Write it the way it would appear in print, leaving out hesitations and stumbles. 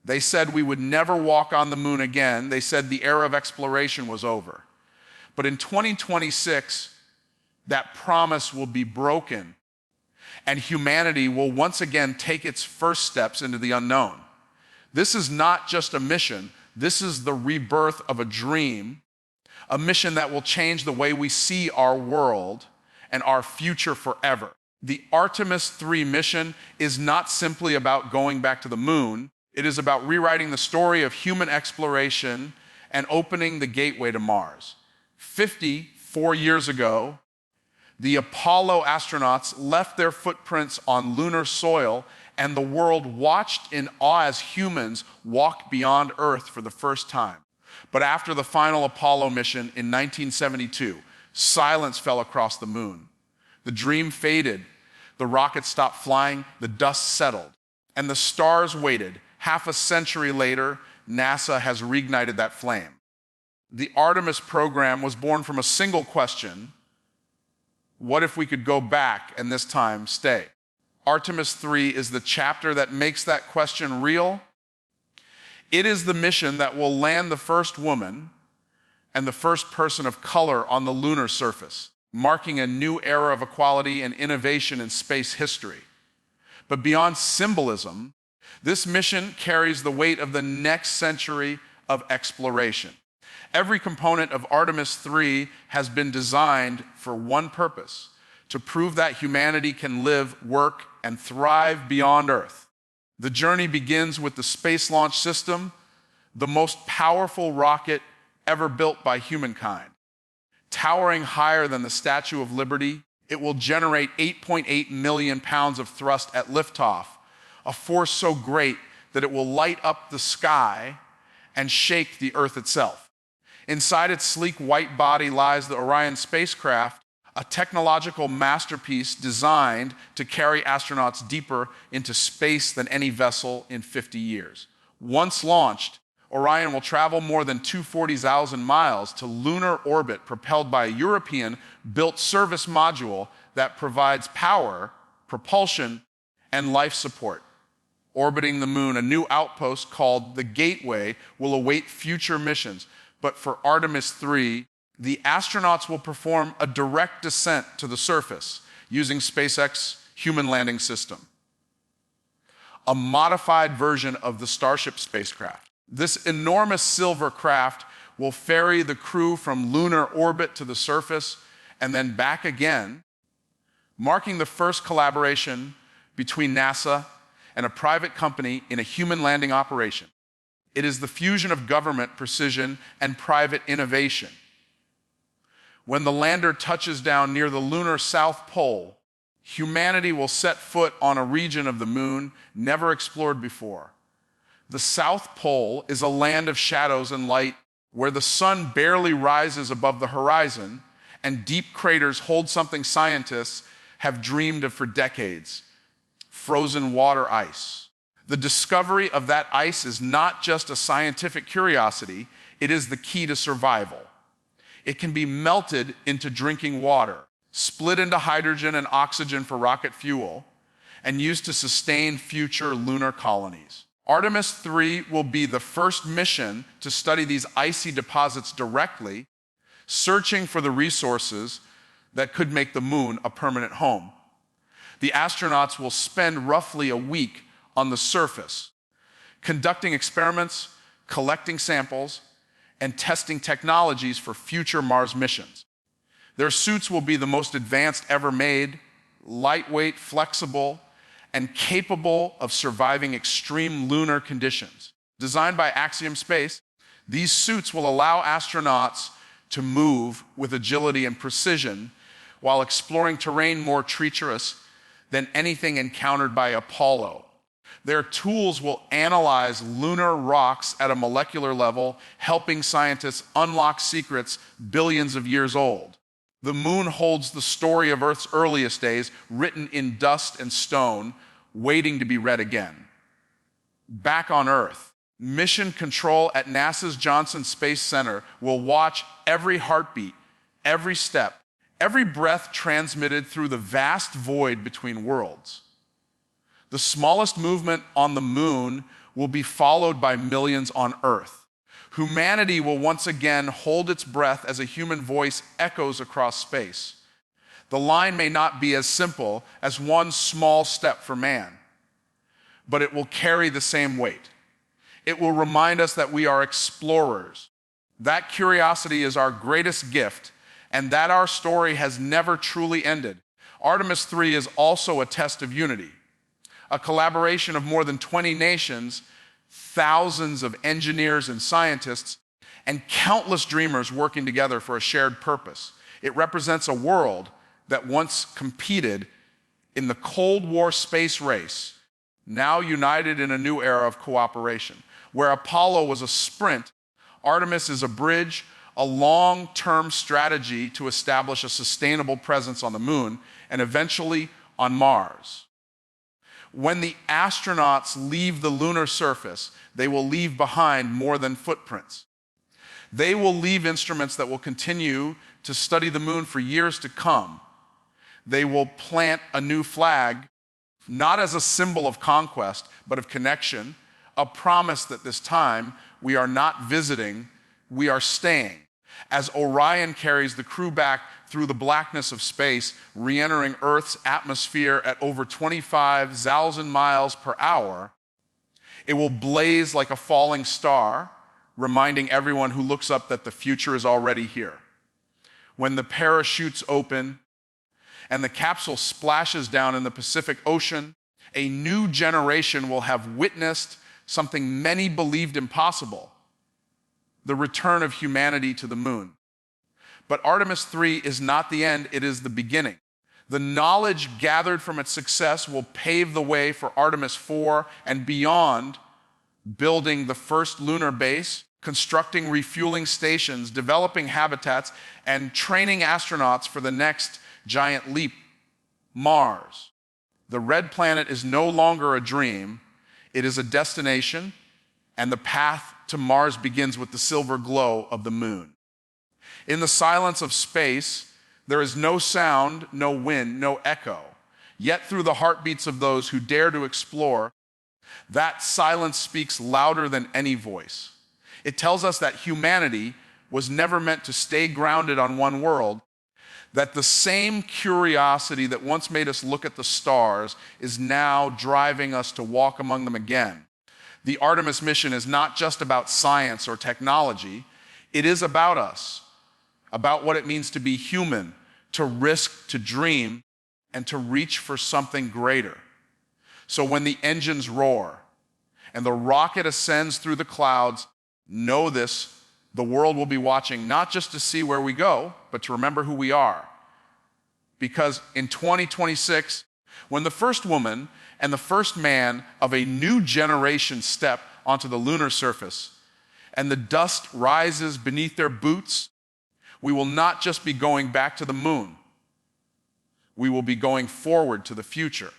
They said we would never walk on the moon again. They said the era of exploration was over. But in 2026, that promise will be broken, and humanity will once again take its first steps into the unknown. This is not just a mission. This is the rebirth of a dream, a mission that will change the way we see our world and our future forever. The Artemis 3 mission is not simply about going back to the moon. It is about rewriting the story of human exploration and opening the gateway to Mars. 54 years ago, the Apollo astronauts left their footprints on lunar soil, and the world watched in awe as humans walked beyond Earth for the first time. But after the final Apollo mission in 1972, silence fell across the moon. The dream faded, the rocket stopped flying, the dust settled, and the stars waited. Half a century later, NASA has reignited that flame. The Artemis program was born from a single question: what if we could go back and this time stay? Artemis 3 is the chapter that makes that question real. It is the mission that will land the first woman and the first person of color on the lunar surface, marking a new era of equality and innovation in space history. But beyond symbolism, this mission carries the weight of the next century of exploration. Every component of Artemis 3 has been designed for one purpose: to prove that humanity can live, work, and thrive beyond Earth. The journey begins with the Space Launch System, the most powerful rocket ever built by humankind. Towering higher than the Statue of Liberty, it will generate 8.8 million pounds of thrust at liftoff, a force so great that it will light up the sky and shake the Earth itself. Inside its sleek white body lies the Orion spacecraft, a technological masterpiece designed to carry astronauts deeper into space than any vessel in 50 years. Once launched, Orion will travel more than 240,000 miles to lunar orbit, propelled by a European-built service module that provides power, propulsion, and life support. Orbiting the moon, a new outpost called the Gateway will await future missions. But for Artemis 3, the astronauts will perform a direct descent to the surface using SpaceX human landing system, a modified version of the Starship spacecraft. This enormous silver craft will ferry the crew from lunar orbit to the surface and then back again, marking the first collaboration between NASA and a private company in a human landing operation. It is the fusion of government precision and private innovation. When the lander touches down near the lunar South Pole, humanity will set foot on a region of the moon never explored before. The South Pole is a land of shadows and light, where the sun barely rises above the horizon and deep craters hold something scientists have dreamed of for decades: frozen water ice. The discovery of that ice is not just a scientific curiosity, it is the key to survival. It can be melted into drinking water, split into hydrogen and oxygen for rocket fuel, and used to sustain future lunar colonies. Artemis 3 will be the first mission to study these icy deposits directly, searching for the resources that could make the moon a permanent home. The astronauts will spend roughly a week on the surface, conducting experiments, collecting samples, and testing technologies for future Mars missions. Their suits will be the most advanced ever made, lightweight, flexible, and capable of surviving extreme lunar conditions. Designed by Axiom Space, these suits will allow astronauts to move with agility and precision while exploring terrain more treacherous than anything encountered by Apollo. Their tools will analyze lunar rocks at a molecular level, helping scientists unlock secrets billions of years old. The moon holds the story of Earth's earliest days, written in dust and stone, waiting to be read again. Back on Earth, Mission Control at NASA's Johnson Space Center will watch every heartbeat, every step, every breath transmitted through the vast void between worlds. The smallest movement on the moon will be followed by millions on Earth. Humanity will once again hold its breath as a human voice echoes across space. The line may not be as simple as one small step for man, but it will carry the same weight. It will remind us that we are explorers. That curiosity is our greatest gift, and that our story has never truly ended. Artemis 3 is also a test of unity, a collaboration of more than 20 nations, thousands of engineers and scientists, and countless dreamers working together for a shared purpose. It represents a world that once competed in the Cold War space race, now united in a new era of cooperation. Where Apollo was a sprint, Artemis is a bridge, a long-term strategy to establish a sustainable presence on the moon and eventually on Mars. When the astronauts leave the lunar surface, they will leave behind more than footprints. They will leave instruments that will continue to study the moon for years to come. They will plant a new flag, not as a symbol of conquest, but of connection, a promise that this time we are not visiting, we are staying. As Orion carries the crew back through the blackness of space, re-entering Earth's atmosphere at over 25,000 miles per hour, it will blaze like a falling star, reminding everyone who looks up that the future is already here. When the parachutes open and the capsule splashes down in the Pacific Ocean, a new generation will have witnessed something many believed impossible: the return of humanity to the moon. But Artemis 3 is not the end, it is the beginning. The knowledge gathered from its success will pave the way for Artemis 4 and beyond, building the first lunar base, constructing refueling stations, developing habitats, and training astronauts for the next giant leap, Mars. The red planet is no longer a dream, it is a destination, and the path to Mars begins with the silver glow of the moon. In the silence of space, there is no sound, no wind, no echo. Yet through the heartbeats of those who dare to explore, that silence speaks louder than any voice. It tells us that humanity was never meant to stay grounded on one world, that the same curiosity that once made us look at the stars is now driving us to walk among them again. The Artemis mission is not just about science or technology, it is about us, about what it means to be human, to risk, to dream, and to reach for something greater. So when the engines roar and the rocket ascends through the clouds, know this: the world will be watching not just to see where we go, but to remember who we are. Because in 2026, when the first woman and the first man of a new generation step onto the lunar surface and the dust rises beneath their boots, we will not just be going back to the moon. We will be going forward to the future.